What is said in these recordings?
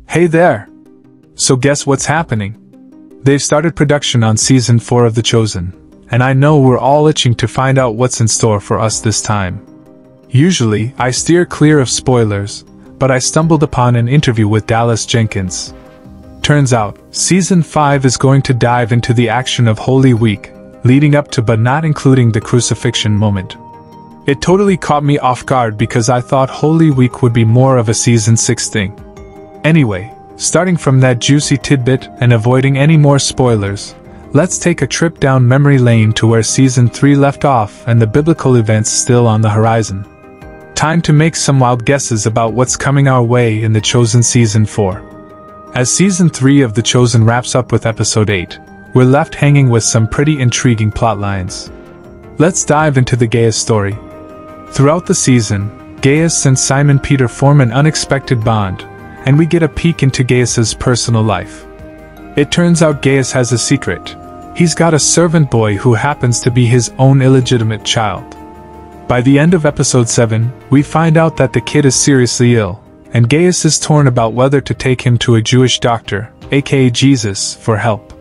Hey there! So guess what's happening? They've started production on Season 4 of The Chosen, and I know we're all itching to find out what's in store for us this time. Usually, I steer clear of spoilers, but I stumbled upon an interview with Dallas Jenkins. Turns out, Season 5 is going to dive into the action of Holy Week, leading up to but not including the crucifixion moment. It totally caught me off guard because I thought Holy Week would be more of a Season 6 thing. Anyway, starting from that juicy tidbit and avoiding any more spoilers, let's take a trip down memory lane to where Season 3 left off and the biblical events still on the horizon. Time to make some wild guesses about what's coming our way in The Chosen Season 4. As Season 3 of The Chosen wraps up with Episode 8, we're left hanging with some pretty intriguing plotlines. Let's dive into the Gaius story. Throughout the season, Gaius and Simon Peter form an unexpected bond, and we get a peek into Gaius's personal life. It turns out Gaius has a secret. He's got a servant boy who happens to be his own illegitimate child. By the end of Episode 7, we find out that the kid is seriously ill, and Gaius is torn about whether to take him to a Jewish doctor, aka Jesus, for help.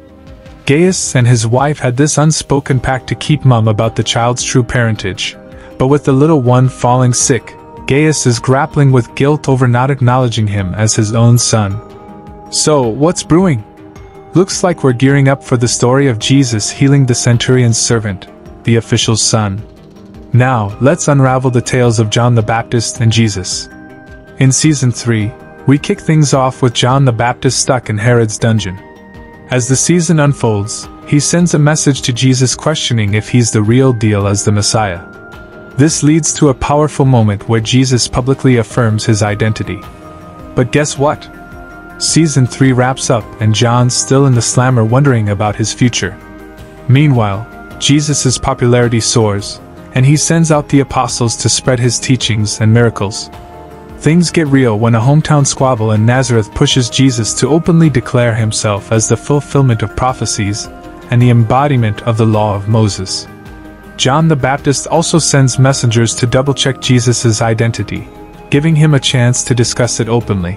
Gaius and his wife had this unspoken pact to keep mum about the child's true parentage, but with the little one falling sick, Gaius is grappling with guilt over not acknowledging him as his own son. So, what's brewing? Looks like we're gearing up for the story of Jesus healing the centurion's servant, the official's son. Now, let's unravel the tales of John the Baptist and Jesus. In Season 3, we kick things off with John the Baptist stuck in Herod's dungeon. As the season unfolds, he sends a message to Jesus questioning if he's the real deal as the Messiah. This leads to a powerful moment where Jesus publicly affirms his identity. But guess what? Season 3 wraps up and John's still in the slammer wondering about his future. Meanwhile, Jesus' popularity soars, and he sends out the apostles to spread his teachings and miracles. Things get real when a hometown squabble in Nazareth pushes Jesus to openly declare himself as the fulfillment of prophecies and the embodiment of the law of Moses. John the Baptist also sends messengers to double-check Jesus' identity, giving him a chance to discuss it openly.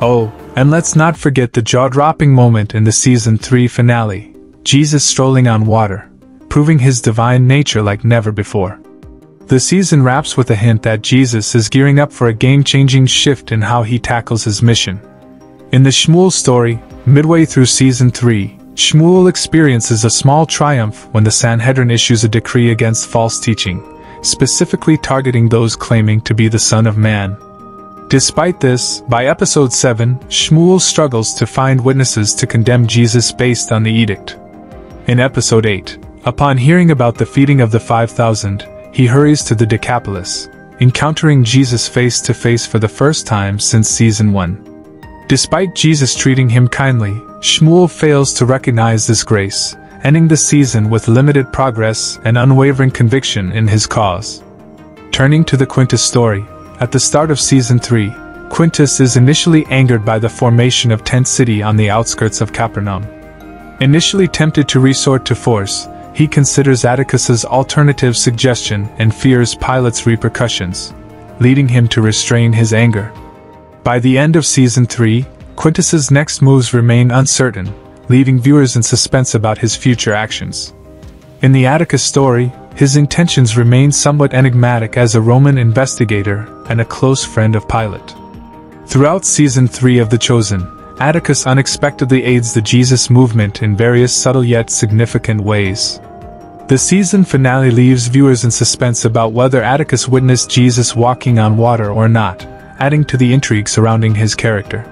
Oh, and let's not forget the jaw-dropping moment in the Season 3 finale, Jesus strolling on water, proving his divine nature like never before. The season wraps with a hint that Jesus is gearing up for a game-changing shift in how he tackles his mission. In the Shmuel story, midway through Season 3, Shmuel experiences a small triumph when the Sanhedrin issues a decree against false teaching, specifically targeting those claiming to be the Son of Man. Despite this, by Episode 7, Shmuel struggles to find witnesses to condemn Jesus based on the edict. In Episode 8, upon hearing about the feeding of the 5,000, he hurries to the Decapolis, encountering Jesus face to face for the first time since Season 1. Despite Jesus treating him kindly, Shmuel fails to recognize this grace, ending the season with limited progress and unwavering conviction in his cause. Turning to the Quintus story, at the start of Season 3, Quintus is initially angered by the formation of Tent City on the outskirts of Capernaum. Initially tempted to resort to force, he considers Atticus's alternative suggestion and fears Pilate's repercussions, leading him to restrain his anger. By the end of Season 3, Quintus's next moves remain uncertain, leaving viewers in suspense about his future actions. In the Atticus story, his intentions remain somewhat enigmatic as a Roman investigator and a close friend of Pilate. Throughout Season 3 of The Chosen, Atticus unexpectedly aids the Jesus movement in various subtle yet significant ways. The season finale leaves viewers in suspense about whether Atticus witnessed Jesus walking on water or not, adding to the intrigue surrounding his character.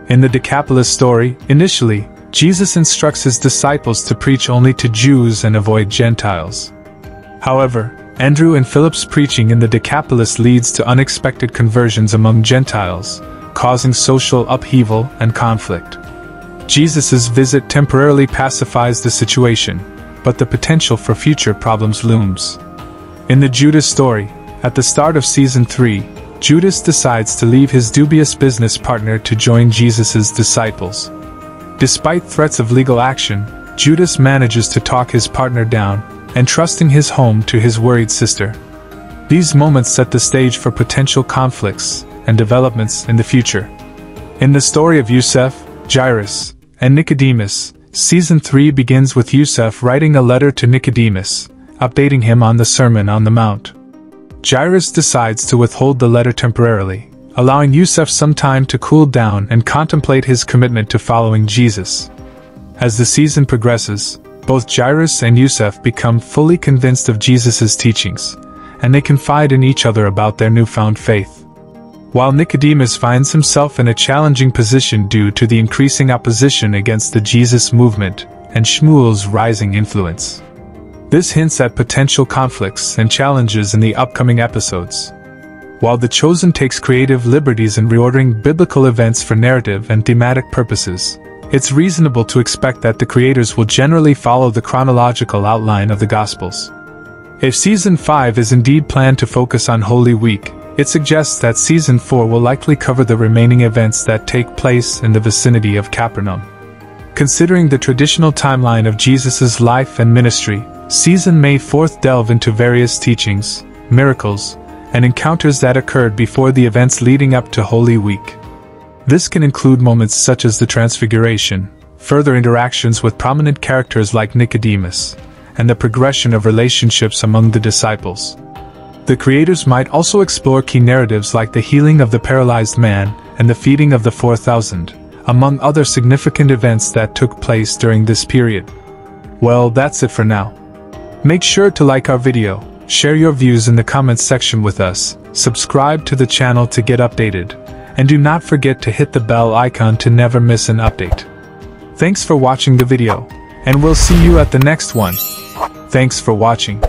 In the Decapolis story, initially, Jesus instructs his disciples to preach only to Jews and avoid Gentiles. However, Andrew and Philip's preaching in the Decapolis leads to unexpected conversions among Gentiles, causing social upheaval and conflict. Jesus' visit temporarily pacifies the situation, but the potential for future problems looms. In the Judas story, at the start of Season 3, Judas decides to leave his dubious business partner to join Jesus' disciples. Despite threats of legal action, Judas manages to talk his partner down, entrusting his home to his worried sister. These moments set the stage for potential conflicts and developments in the future. In the story of Yusuf, Jairus, and Nicodemus, Season 3 begins with Yusuf writing a letter to Nicodemus, updating him on the Sermon on the Mount. Jairus decides to withhold the letter temporarily, allowing Yusuf some time to cool down and contemplate his commitment to following Jesus. As the season progresses, both Jairus and Yusuf become fully convinced of Jesus' teachings, and they confide in each other about their newfound faith. While Nicodemus finds himself in a challenging position due to the increasing opposition against the Jesus movement and Shmuel's rising influence. This hints at potential conflicts and challenges in the upcoming episodes. While The Chosen takes creative liberties in reordering biblical events for narrative and thematic purposes, it's reasonable to expect that the creators will generally follow the chronological outline of the Gospels. If Season 5 is indeed planned to focus on Holy Week, it suggests that Season 4 will likely cover the remaining events that take place in the vicinity of Capernaum. Considering the traditional timeline of Jesus' life and ministry, Season may 4 delve into various teachings, miracles, and encounters that occurred before the events leading up to Holy Week. This can include moments such as the Transfiguration, further interactions with prominent characters like Nicodemus, and the progression of relationships among the disciples. The creators might also explore key narratives like the healing of the paralyzed man and the feeding of the 4,000, among other significant events that took place during this period. Well, that's it for now. Make sure to like our video, share your views in the comments section with us, subscribe to the channel to get updated, and do not forget to hit the bell icon to never miss an update. Thanks for watching the video, and we'll see you at the next one. Thanks for watching.